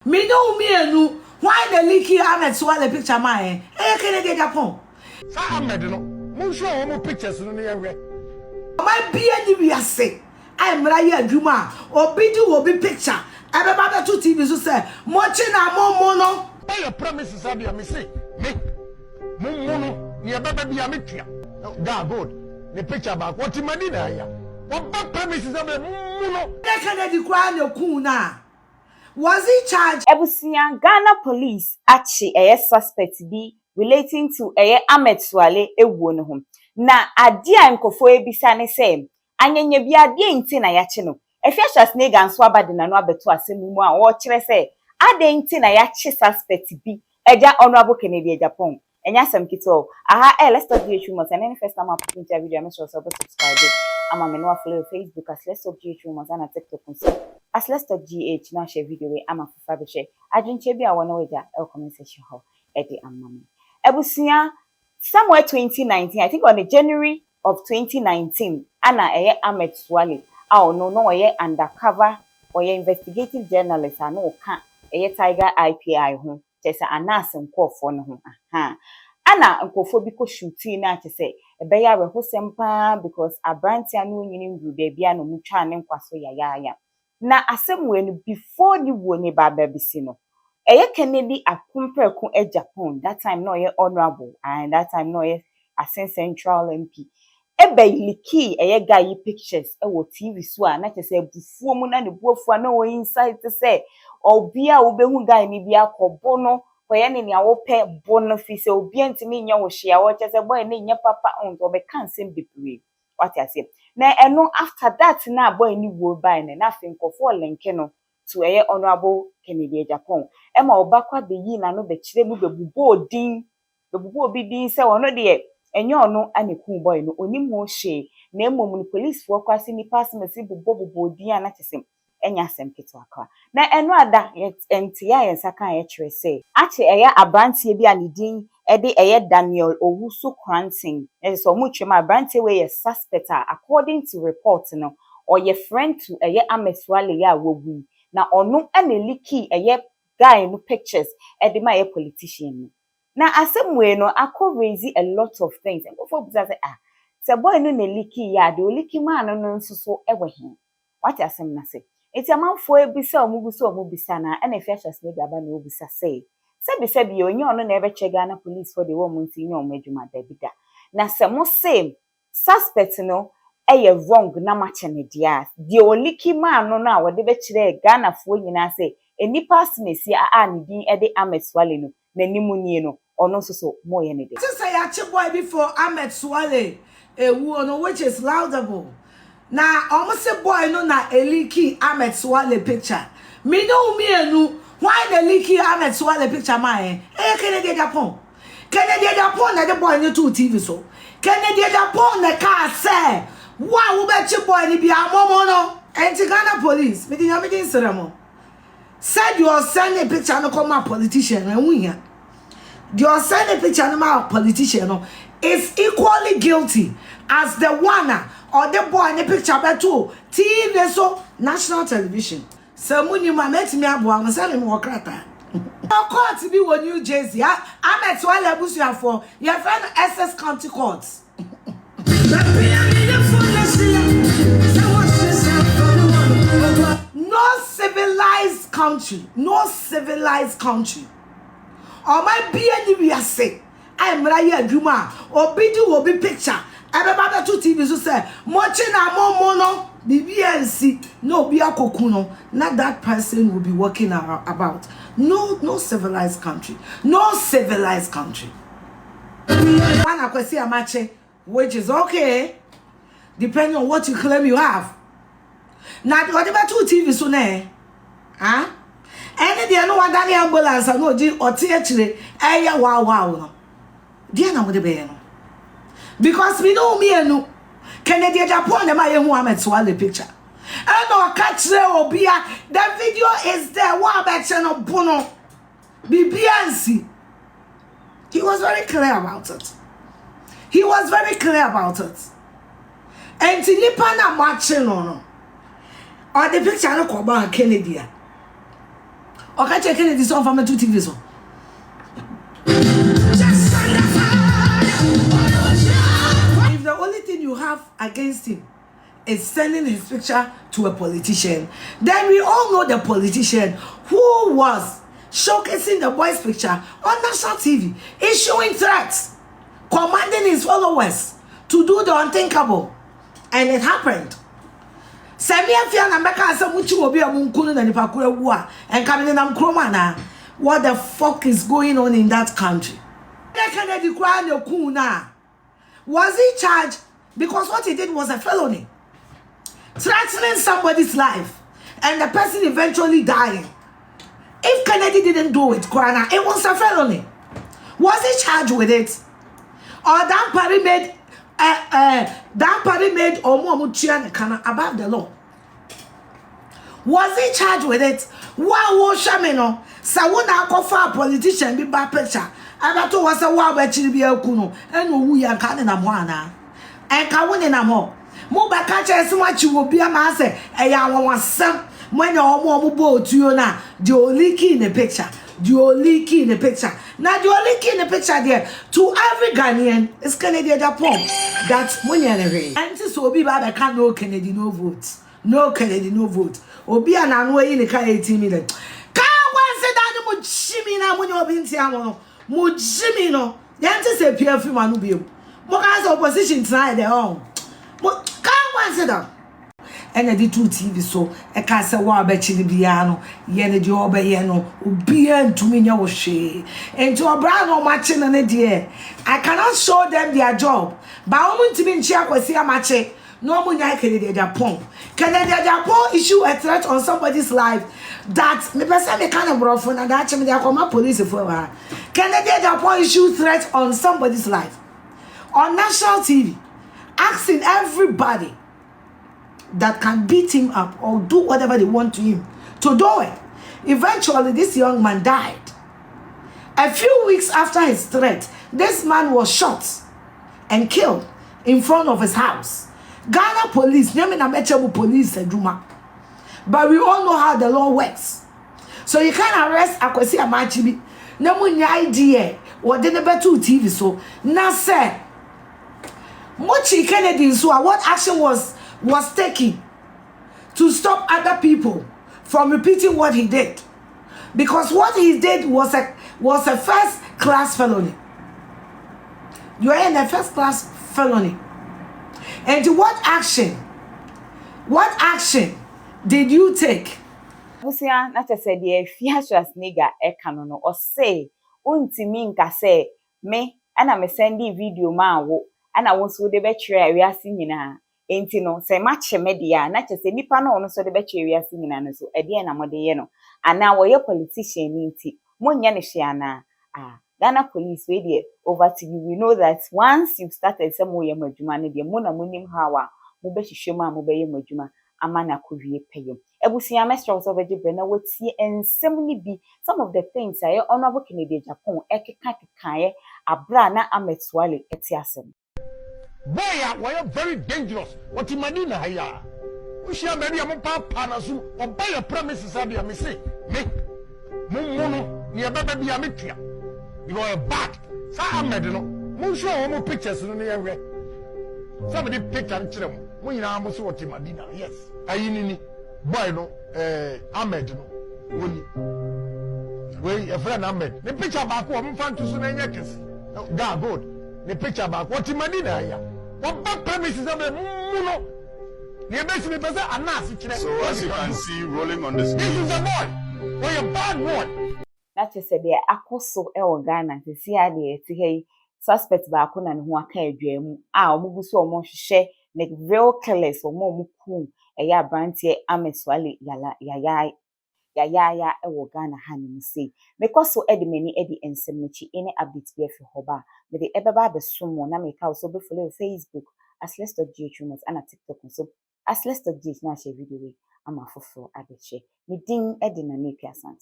Me no me anu. Why the leaky Ahmed Swale picture my? Eh, Kennedy Agyapong. Sa Ahmed no. Mo show mo pictures no near we. My be any we are say. I am Raya Juma. Obi do obi picture. I be baba two TV so say. Mochi na mo no. Buy your promises abi me say. Me. Mo no. Ni baba bi am tua. God good. The picture back. What you money na ya? What bad promises abi mo no. That Kennedy kwa na ku na. Was he charged? Ebusian Ghana police achi a suspect be relating to Ahmed Swale ewuo no ho. Na ade a nkofo ebisa ne say anyenye bia de nti na yache no. Afia Shasnega nso abade na no abeto asemu mu a wo kire say ade nti na yache suspect bi eja honorable Kennedy Agyapong. Enya asem kito. Aha let's talk GH rumors and any first time up into video make sure subscribe. I'm a menu follow Facebook as let's talk GH rumors and TikTok as let's talk GH now share video we ama fufa be share adwinche bi a wona waja e comment section ho e de amam ebusia somewhere 2019 I think on the January of 2019 ana Ahmed Swale no ye undercover or investigative journalist ano ka Tiger IPI ho tese anas nkofo no ho ana nkofo bi ko shooting na tese ebe ya rehosem pa because abranti anu nyini ngru be bia no mutwa ne nkwaso ya na asem when before the woni baba bisi no Kennedy akumpreku Agyapong that time no ye honorable and that time no ye asen central MP liki guy pictures wo TV so a na tese bufuo mu na ne buafu na wo inside say obia wo behu guy ni bia kobo no koye ne nia wo pe bo no fi se obia ntimi nya wo hia wo tese boy ne nya papa on to be kan sem bebre what I say na eno after that na boy ni wo by na afi nkofo lenke no to honorable Kennedy Agyapong ma obakwa be yi na no be kire mu bebubo obi din se wono de enye ono aneku boy no onim ho hye na emom ni police for kwase ni pass mesi bubo din ana tesem enya asem keto akwa na eno ada entia yensa kan ye kire se ache abrantie bi anidin de Daniel Owusu Kranting so mu twema abrantie we ye suspect according to report no or ye friend to Ahmed Swale ya wogu na ono aneliki guy no pictures de my politician no na asemwe no akọ raise a lot of things and before buza say se boy no neliki ya de oliki man no nso so ewe he what asem na say eti amanfo ebisa omubisa na na Afia Shasnega ba na obisa say se bi onye ono na ebe che Ghana police for the woman nti nye omadwuma da bida na se mo say suspect no wrong na mache ne dia de oliki man no na wo de be kire Ghana fo nyina say enipa smesi ne din de Ahmed Swale no na nimu nie no ono so mo ye ne de say yache boy before Ahmed Swale ewu no which is laudable na almost boy no na eliki Ahmed Swale picture me no me anu why the leaky Ahmed Swale picture my Kennedy Agyapong na the boy no two TV so Kennedy Agyapong na car say why wo bet you boy ni bia momo no enti Ghana police me din seremo said you are sending a picture no come politician and we here you are sending a picture no politician no is equally guilty as the one or the boy in the picture beto TV so national television so muni ma met me abo am say me wo krata court be wo New Jersey Ahmed Swale busu for your friend SS County Courts no civilized country or my be any we are say I am Raya Juma obi picture everybody to TV so say mochi na mo no BBNC no be akoku no not that person will be walking about no civilized country one akwesi amache which is okay depending on what you claim you have now whatever two TV so na any dia no wadani ambulance no di oti akire wow no dia na mo de be no because we know me enu Kennedy Agyapong na my hu Ahmed Swale picture and no catch obia the video is there wa bet no bono BBNC he was very clear about it and tinipa na matching no or the picture no ko ba Kennedy Okay, check Kennedy song from the 2 TV so. If the only thing you have against him is sending his picture to a politician, then we all know the politician who was showcasing the boy's picture on national TV, issuing threats, commanding his followers to do the unthinkable. And it happened. Afia na mbeka asa muchi obi amunkunu na nipakura wua and coming na mkroma na. What the fuck is going on in that country? Was he charged because what he did was a felony? Threatening somebody's life and the person eventually dying. If Kennedy didn't do it, it was a felony. Was he charged with it? Or that party made above the law? Was he charged with it? Wow, Shamino, Sawuna Kofa politician be bad picture. Abato was a wow actually be a kuno, and we are canning a moana. And Kawin a mo. Moba catcher so much you will be a master, a young one some when you're more boat to you now. The only key in the picture. The only key in the picture. Now the only key in the picture there to every Ghanaian is Kennedy Agyapong. That's money anyway. And this will be bad. I can't no Kennedy no votes. No Kennedy no vote. Obi an anwe in the car 18 million. Can't one say that the Mujimina when you're being Tiamo. Mujimino. Yanti say PF Manu be. Moka's opposition tonight their own. But can't one say that. And the 2 TV so a casa wa betchili biano, yene job yeno, ubien to me no she. And to a brand or matching an idea. I cannot show them their job. But I want to be in check with see a match. No money Kennedy Agyapong. Kennedy Agyapong issue a threat on somebody's life that me person me kind of rough and that me they come police for her. Kennedy Agyapong issue threat on somebody's life on national TV, asking everybody that can beat him up or do whatever they want to him to do it. Eventually, this young man died. A few weeks after his threat, this man was shot and killed in front of his house. Ghana police, police, but we all know how the law works. So you can't arrest Akwesi Amachibi. No one idea what the number 2 TV so now say Mochi Kennedy so what action was taken to stop other people from repeating what he did, because what he did was a first-class felony. You are in a first-class felony. And what action did you take? Busia na chese de Afia nigga no or say untimi nka say me ana me sendi video ma wo ana won so de be kire wiase nyina enti no say match media na chese nipa no so de be kire wiase nyina no so e de na mode ye no ana wo ye politician ni nti monnya ne hwe ana Ghana police we dey over to you. We know that once you've started some way madwuma ne de mo na monim how a mo be hwehwe mu a mo be ye madwuma ama na kowie peyom. Ebusia mestra so begibre na watie ensem ni bi some of the things aye honorable Kennedy Agyapong ekeka abra na ametwale etiasem. Boy, we are very dangerous. What in Madina haya? We share maybe am papa na so or buy a premises abia me say me mummono ni ababa bia metua. You are bad. Sa Ahmed no. Mo show mo pictures no na we. Somebody pick and tell them. Mo nyina mo so what in Madina. Yes. Ayini ni boy no Ahmed no. Woni. We a friend Ahmed. The picture back o mo fan to so na nyakes. God good. The picture back what in Madina ya. What back premises abia no. So as you can see rolling on the screen, this is a boy. Or a bad boy. That is said there akoso e wo Ghana te sia de ti hey suspect ba ko na ne ho aka adwam a omugu so omo hwehwe like real killers omo ku e ya brantie ameswale ya e wo Ghana ha ne say because so edmani edi ensemmechi any update be fi hoba me de ebeba be sumo na me ka so be follow Facebook as ghtrends and TikTok so as ghtrends na share video we ama foforo abeche me din edi na ne piasant